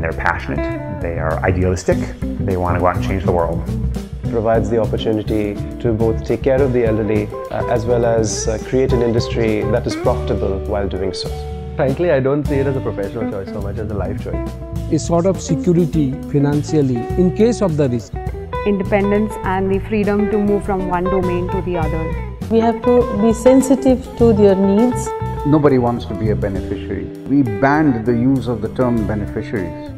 They're passionate, they are idealistic, they want to go out and change the world. Provides the opportunity to both take care of the elderly as well as create an industry that is profitable while doing so. Frankly, I don't see it as a professional choice so much as a life choice. A sort of security financially in case of the risk. Independence and the freedom to move from one domain to the other. We have to be sensitive to their needs. Nobody wants to be a beneficiary. We banned the use of the term beneficiaries.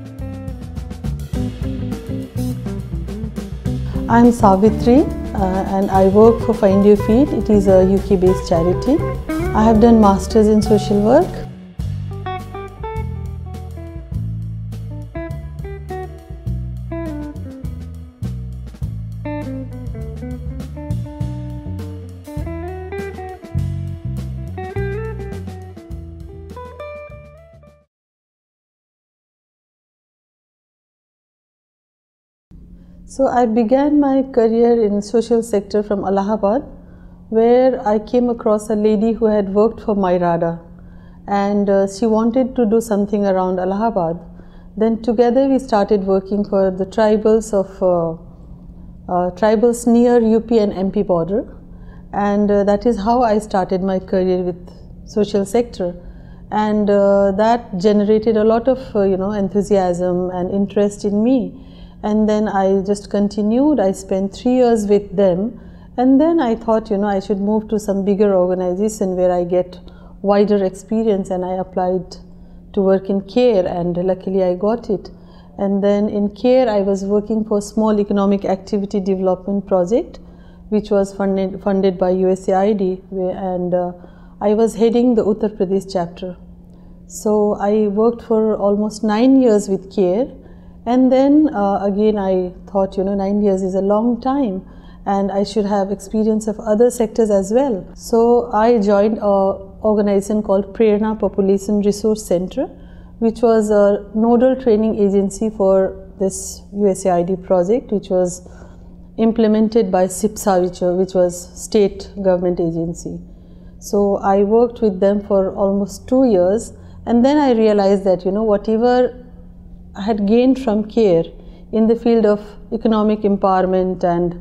I'm Savitri and I work for Find Your Feet. It is a UK-based charity. I have done Masters in Social Work. So I began my career in social sector from Allahabad, where I came across a lady who had worked for Mairada, and she wanted to do something around Allahabad. Then together we started working for the tribals near UP and MP border, and that is how I started my career with social sector, and that generated a lot of enthusiasm and interest in me. And then I just continued. I spent 3 years with them, and then I thought, I should move to some bigger organization where I get wider experience, and I applied to work in CARE, and luckily I got it. And then in CARE I was working for Small Economic Activity Development Project, which was funded by USAID, and I was heading the Uttar Pradesh chapter. So I worked for almost 9 years with CARE. And then again I thought, 9 years is a long time and I should have experience of other sectors as well. So I joined an organization called Parental Population Resource Center, which was a nodal training agency for this USAID project, which was implemented by SIPSA, which was state government agency. So I worked with them for almost 2 years, and then I realized that, whatever I had gained from CARE in the field of economic empowerment and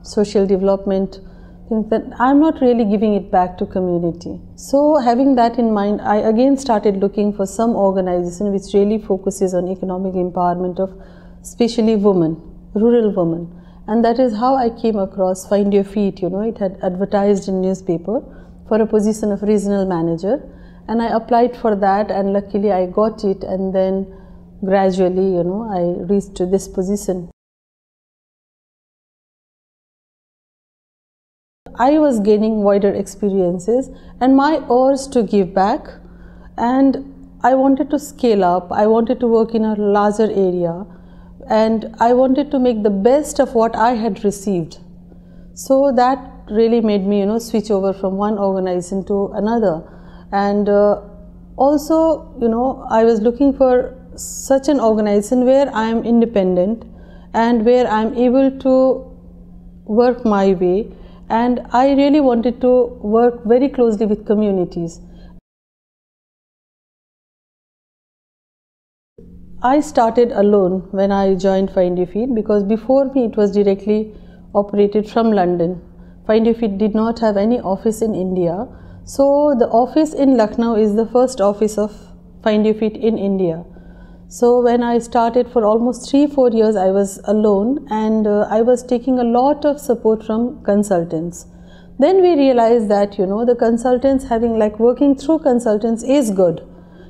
social development, things that I'm not really giving it back to community. So having that in mind, I again started looking for some organization which really focuses on economic empowerment of especially women, rural women, and that is how I came across Find Your Feet. It had advertised in newspaper for a position of regional manager. And I applied for that, and luckily I got it, and then gradually, I reached to this position. I was gaining wider experiences and my urge to give back, and I wanted to scale up, I wanted to work in a larger area, and I wanted to make the best of what I had received. So that really made me, switch over from one organization to another. And also, I was looking for such an organization where I am independent and where I am able to work my way, and I really wanted to work very closely with communities. I started alone when I joined Find Your Feet, because before me it was directly operated from London. Find Your Feet did not have any office in India. So the office in Lucknow is the first office of Find Your Feet in India. So when I started, for almost 3-4 years I was alone, and I was taking a lot of support from consultants. Then we realized that the consultants working through consultants is good.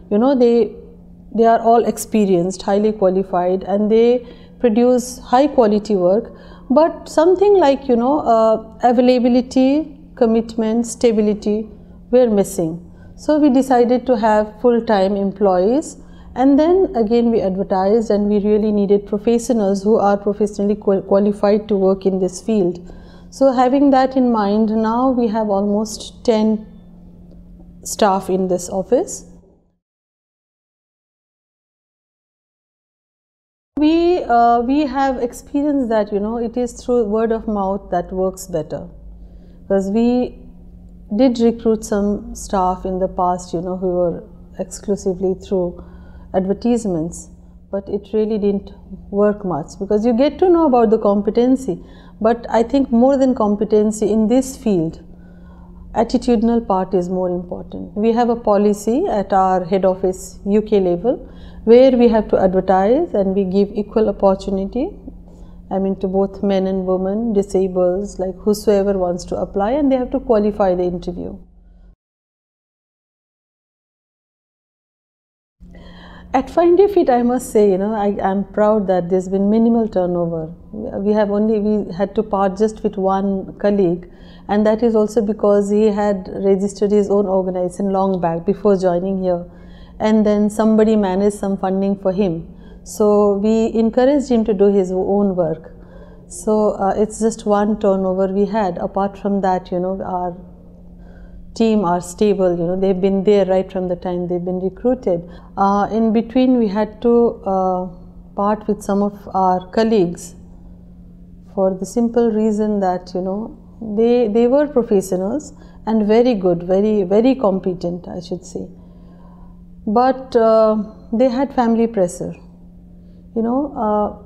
They are all experienced, highly qualified, and they produce high quality work, but something like availability, commitment, stability were missing. So we decided to have full-time employees, and then again we advertised, and we really needed professionals who are professionally qualified to work in this field. So having that in mind, now we have almost 10 staff in this office. We have experienced that it is through word of mouth that works better, because we did recruit some staff in the past, who were exclusively through advertisements, but it really didn't work much, because you get to know about the competency, but I think more than competency in this field, attitudinal part is more important. We have a policy at our head office UK level where we have to advertise and we give equal opportunity, to both men and women, disabled, like whosoever wants to apply, and they have to qualify the interview. At Find Your Feet, I must say, I am proud that there's been minimal turnover. We had to part just with one colleague, and that is also because he had registered his own organization long back before joining here, and then somebody managed some funding for him. So we encouraged him to do his own work. So it's just one turnover we had. Apart from that, our team are stable, they've been there right from the time they've been recruited. In between, we had to part with some of our colleagues for the simple reason that, they were professionals and very good, very, very competent, I should say. But they had family pressure.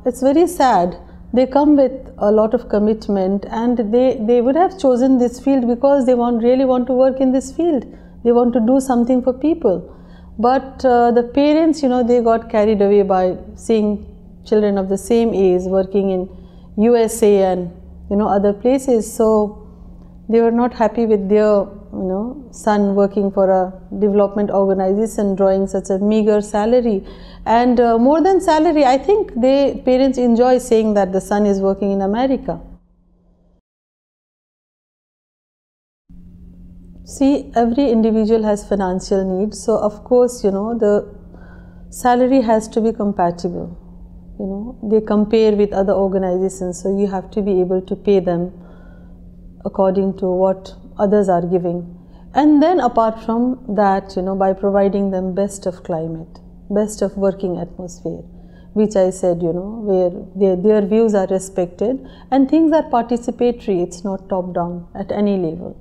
It's very sad. They come with a lot of commitment, and they would have chosen this field because they really want to work in this field. They want to do something for people. But the parents, they got carried away by seeing children of the same age working in USA and other places. So they were not happy with their son working for a development organization, drawing such a meager salary. And more than salary, I think parents enjoy saying that the son is working in America. See, every individual has financial needs, so of course, the salary has to be compatible. They compare with other organizations, so you have to be able to pay them according to what others are giving. And then apart from that, by providing them best of climate, best of working atmosphere, which I said, where their views are respected and things are participatory, it's not top down at any level.